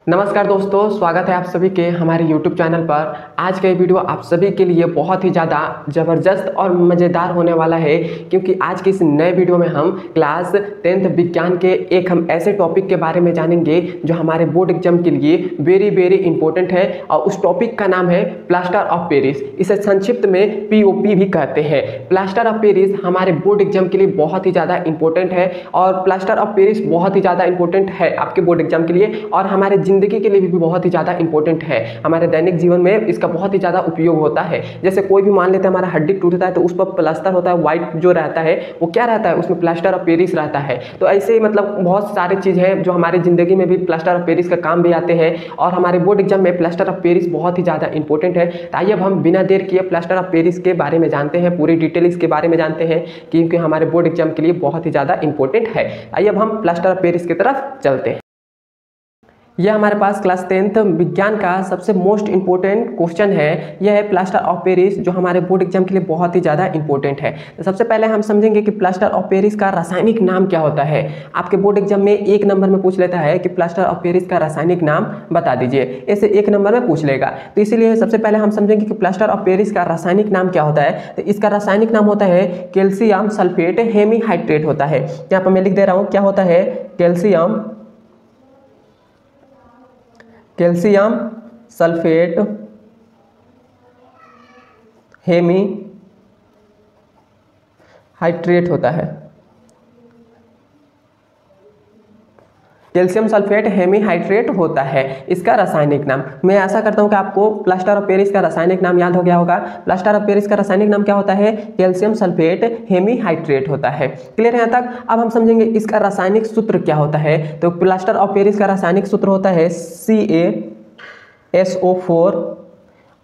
नमस्कार दोस्तों, स्वागत है आप सभी के हमारे YouTube चैनल पर। आज का ये वीडियो आप सभी के लिए बहुत ही ज़्यादा ज़बरदस्त और मज़ेदार होने वाला है, क्योंकि आज के इस नए वीडियो में हम क्लास 10th विज्ञान के एक हम ऐसे टॉपिक के बारे में जानेंगे जो हमारे बोर्ड एग्जाम के लिए वेरी इंपॉर्टेंट है। और उस टॉपिक का नाम है प्लास्टर ऑफ पेरिस। इसे संक्षिप्त में POP भी कहते हैं। प्लास्टर ऑफ पेरिस हमारे बोर्ड एग्जाम के लिए बहुत ही ज़्यादा इंपॉर्टेंट है और प्लास्टर ऑफ पेरिस बहुत ही ज़्यादा इंपॉर्टेंट है आपके बोर्ड एग्जाम के लिए और हमारे जिंदगी के लिए भी बहुत ही ज़्यादा इंपॉर्टेंट है। हमारे दैनिक जीवन में इसका बहुत ही ज़्यादा उपयोग होता है। जैसे कोई भी मान लेते हैं हमारा हड्डी टूटता है तो उस पर प्लास्टर होता है, वाइट जो रहता है वो क्या रहता है, उसमें प्लास्टर ऑफ पेरिस रहता है। तो ऐसे ही मतलब बहुत सारी चीज़ है जो हमारी ज़िंदगी में भी प्लास्टर ऑफ पेरिस का काम भी आते हैं और हमारे बोर्ड एग्जाम में प्लास्टर ऑफ पेरिस बहुत ही ज़्यादा इंपॉर्टेंट है। आइए अब हम बिना देर किए प्लास्टर ऑफ पेरिस के बारे में जानते हैं, पूरी डिटेल इसके बारे में जानते हैं क्योंकि हमारे बोर्ड एग्जाम के लिए बहुत ही ज़्यादा इंपॉर्टेंट है। आइए अब हम प्लास्टर ऑफ पेरिस की तरफ चलते हैं। यह हमारे पास क्लास 10th विज्ञान का सबसे मोस्ट इंपॉर्टेंट क्वेश्चन है। यह है प्लास्टर ऑफ पेरिस जो हमारे बोर्ड एग्जाम के लिए बहुत ही ज़्यादा इंपॉर्टेंट है। तो सबसे पहले हम समझेंगे कि प्लास्टर ऑफ पेरिस का रासायनिक नाम क्या होता है। आपके बोर्ड एग्जाम में 1 नंबर में पूछ लेता है कि प्लास्टर ऑफ पेरिस का रासायनिक नाम बता दीजिए, ऐसे 1 नंबर में पूछ लेगा। तो इसीलिए सबसे पहले हम समझेंगे कि प्लास्टर ऑफ पेरिस का रासायनिक नाम क्या होता है। तो इसका रासायनिक नाम होता है कैल्शियम सल्फेट हेमीहाइड्रेट होता है। यहाँ पर मैं लिख दे रहा हूँ क्या होता है, कैल्शियम सल्फेट हेमीहाइड्रेट होता है। कैल्शियम सल्फेट हेमीहाइड्रेट होता है इसका रासायनिक नाम। मैं आशा करता हूं कि आपको प्लास्टर ऑफ पेरिस का रासायनिक नाम याद हो गया होगा। प्लास्टर ऑफ पेरिस का रासायनिक नाम क्या होता है, कैल्शियम सल्फेट हेमीहाइड्रेट होता है। क्लियर है यहाँ तक। अब हम समझेंगे इसका रासायनिक सूत्र क्या होता है। तो प्लास्टर ऑफ पेरिस का रासायनिक सूत्र होता है CaSO4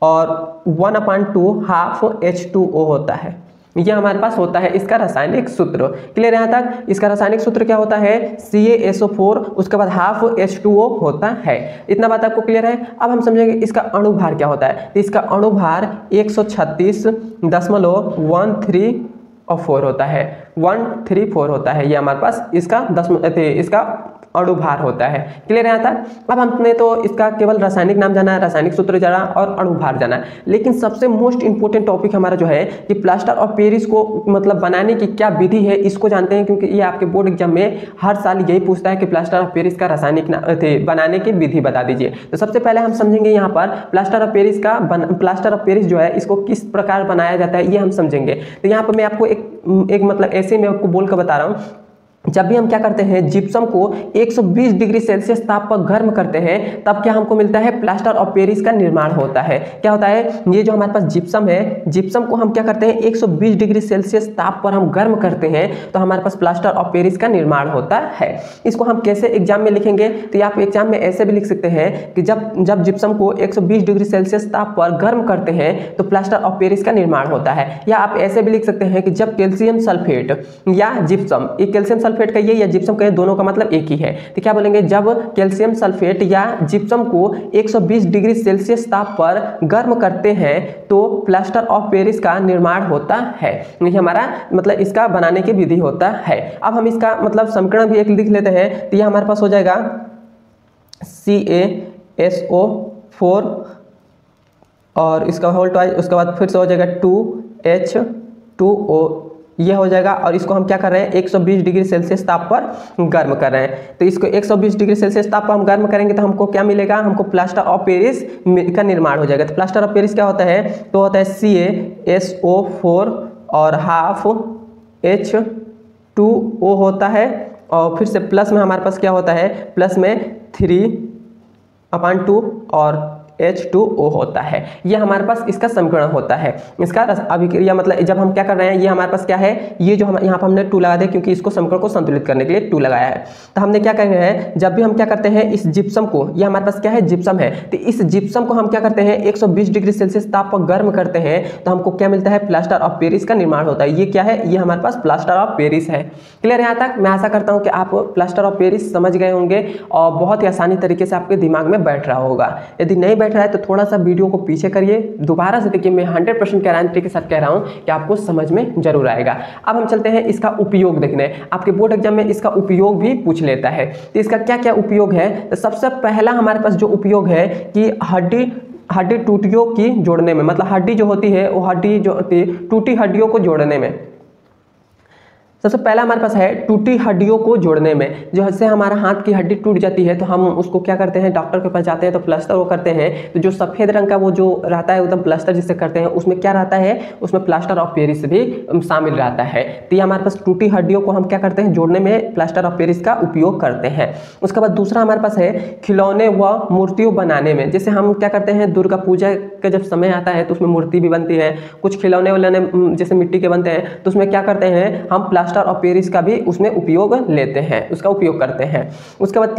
और 1/2 हाफ H2O होता है। यह हमारे पास होता है इसका रासायनिक सूत्र। क्लियर यहाँ तक। इसका रासायनिक सूत्र क्या होता है, CaSO4 उसके बाद हाफ H2O होता है। इतना बात आपको क्लियर है। अब हम समझेंगे इसका अणुभार क्या होता है। तो इसका अणुभार 136.134 होता है, 134 होता है। ये हमारे पास इसका अणुभार होता है। क्लियर है यहाँ तक। अब हमने तो इसका केवल रासायनिक नाम जाना है, रासायनिक सूत्र जाना और अणुभार जाना है, लेकिन सबसे मोस्ट इंपोर्टेंट टॉपिक हमारा जो है कि प्लास्टर ऑफ पेरिस को मतलब बनाने की क्या विधि है, इसको जानते हैं क्योंकि ये आपके बोर्ड एग्जाम में हर साल यही पूछता है कि प्लास्टर ऑफ पेरिस का रासायनिक बनाने की विधि बता दीजिए। तो सबसे पहले हम समझेंगे यहाँ पर प्लास्टर ऑफ पेरिस जो है इसको किस प्रकार बनाया जाता है, ये हम समझेंगे। तो यहाँ पर मैं आपको एक मतलब ऐसे में आपको बोल कर बता रहा हूँ। जब भी हम क्या करते हैं, जिप्सम को 120 डिग्री सेल्सियस ताप पर गर्म करते हैं तब क्या हमको मिलता है, प्लास्टर ऑफ पेरिस का निर्माण होता है। क्या होता है, ये जो हमारे पास जिप्सम है, जिप्सम को हम क्या करते हैं 120 डिग्री सेल्सियस ताप पर हम गर्म करते हैं तो हमारे पास प्लास्टर ऑफ पेरिस का निर्माण होता है। इसको हम कैसे एग्जाम में लिखेंगे, तो आप एग्जाम में ऐसे भी लिख सकते हैं कि जब जिप्सम को 120 डिग्री सेल्सियस ताप पर गर्म करते हैं तो प्लास्टर ऑफ पेरिस का निर्माण होता है। या आप ऐसे भी लिख सकते हैं कि जब कैल्शियम सल्फेट या जिप्सम, ये कैल्शियम सल्फेट कहिए या जिप्सम कहिए, दोनों का मतलब एक ही है। तो क्या बोलेंगे, जब कैल्शियम सल्फेट या जिप्सम को 120 डिग्री सेल्सियस ताप पर गर्म करते हैं तो प्लास्टर ऑफ पेरिस का निर्माण होता है। ये हमारा मतलब इसका बनाने की विधि होता है। अब हम इसका मतलब समीकरण भी एक लिख लेते हैं। तो यह हमारे पास हो जाएगा CaSO4 और इसका होल ट्वाइस, उसके बाद फिर से हो जाएगा 2H2O, यह हो जाएगा। और इसको हम क्या कर रहे हैं, 120 डिग्री सेल्सियस ताप पर गर्म कर रहे हैं। तो इसको 120 डिग्री सेल्सियस ताप पर हम गर्म करेंगे तो हमको क्या मिलेगा, हमको प्लास्टर ऑफ पेरिस का निर्माण हो जाएगा। तो प्लास्टर ऑफ पेरिस क्या होता है, तो होता है CaSO4 और हाफ H2O होता है। और फिर से प्लस में हमारे पास क्या होता है, प्लस में 3/2 और H2O होता है। यह हमारे पास इसका समीकरण होता है। इसका अभिक्रिया मतलब जब हम क्या कर रहे हैं, ये हमारे पास क्या है, ये जो हम यहाँ पर हमने 2 लगा दिया क्योंकि इसको समीकरण को संतुलित करने के लिए 2 लगाया है। तो हमने क्या कर रहे हैं, जब भी हम क्या करते हैं इस जिप्सम को, ये हमारे पास क्या है, जिप्सम है, तो इस जिप्सम को हम क्या करते हैं 120 डिग्री सेल्सियस ताप पर गर्म करते हैं तो हमको क्या मिलता है, प्लास्टर ऑफ पेरिस का निर्माण होता है। ये क्या है, ये हमारे पास प्लास्टर ऑफ पेरिस है। क्लियर यहाँ तक। मैं आशा करता हूँ कि आप प्लास्टर ऑफ पेरिस समझ गए होंगे और बहुत ही आसानी तरीके से आपके दिमाग में बैठ रहा होगा। यदि नहीं बैठ रहा है तो थोड़ा सा वीडियो को पीछे करिए, दोबारा से देखिए। मैं 100% गारंटी के साथ कह रहा हूँ कि आपको समझ में जरूर आएगा। अब हम चलते हैं इसका उपयोग देखने। आपके बोर्ड एग्जाम में इसका उपयोग भी पूछ लेता है, तो इसका क्या क्या उपयोग है। तो सबसे पहला हमारे पास जो उपयोग है कि हड्डी टूटियों की जोड़ने में, मतलब हड्डी जो होती है वो हड्डी जो होती है टूटी हड्डियों को जोड़ने में। सबसे पहला हमारे पास है टूटी हड्डियों को जोड़ने में। जैसे हमारा हाथ की हड्डी टूट जाती है तो हम उसको क्या करते हैं, डॉक्टर के पास जाते हैं तो प्लास्टर वो करते हैं। तो जो सफ़ेद रंग का वो जो रहता है एकदम प्लास्टर जिसे करते हैं, उसमें क्या रहता है, उसमें प्लास्टर ऑफ पेरिस भी शामिल रहता है। तो ये हमारे पास टूटी हड्डियों को हम क्या करते हैं, जोड़ने में प्लास्टर ऑफ पेरिस का उपयोग करते हैं। उसके बाद दूसरा हमारे पास है खिलौने व मूर्तियों बनाने में। जैसे हम क्या करते हैं, दुर्गा पूजा का जब समय आता है तो उसमें मूर्ति भी बनती है, कुछ खिलौने वाले जैसे मिट्टी के बनते हैं, तो उसमें क्या करते हैं हम प्लास्टर ऑफ पेरिस का भी उसमें उपयोग लेते हैं, उसका उपयोग करते हैं। उसके बाद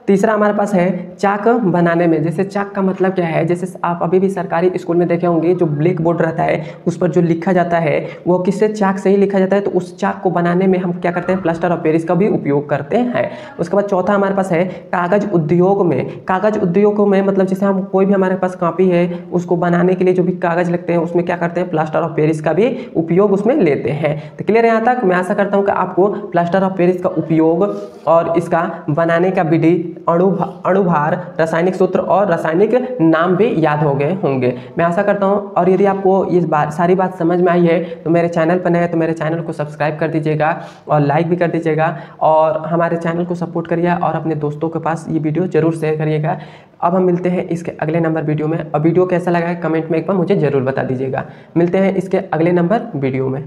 तीसरा हमारे पास है चाक बनाने में। जैसे चाक का मतलब क्या है, जैसे आप अभी भी सरकारी स्कूल में देखे होंगे जो ब्लैक बोर्ड रहता है उस पर जो लिखा जाता है वो किससे, चाक से ही लिखा जाता है। तो उस चाक को बनाने में हम क्या करते हैं, प्लास्टर ऑफ पेरिस का भी उपयोग करते हैं। उसके बाद चौथा हमारे पास है कागज उद्योग में। कागज उद्योगों में मतलब जैसे हम कोई भी हमारे पास कॉपी है उसको बनाने के लिए जो भी कागज लगते हैं उसमें क्या करते हैं, प्लास्टर ऑफ पेरिस का भी उपयोग उसमें लेते हैं। तो क्लियर है यहाँ तक। मैं आशा करता हूँ कि आपको प्लास्टर ऑफ पेरिस का उपयोग और इसका बनाने का विधि, अणुभार, रासायनिक सूत्र और रासायनिक नाम भी याद हो गए होंगे, मैं आशा करता हूं। और यदि आपको ये सारी बात समझ में आई है तो मेरे चैनल पर नए हैं तो मेरे चैनल को सब्सक्राइब कर दीजिएगा और लाइक भी कर दीजिएगा और हमारे चैनल को सपोर्ट करिए और अपने दोस्तों के पास ये वीडियो जरूर शेयर करिएगा। अब हम मिलते हैं इसके अगले नंबर वीडियो में। और वीडियो कैसा लगा है कमेंट में एक बार मुझे ज़रूर बता दीजिएगा। मिलते हैं इसके अगले नंबर वीडियो में।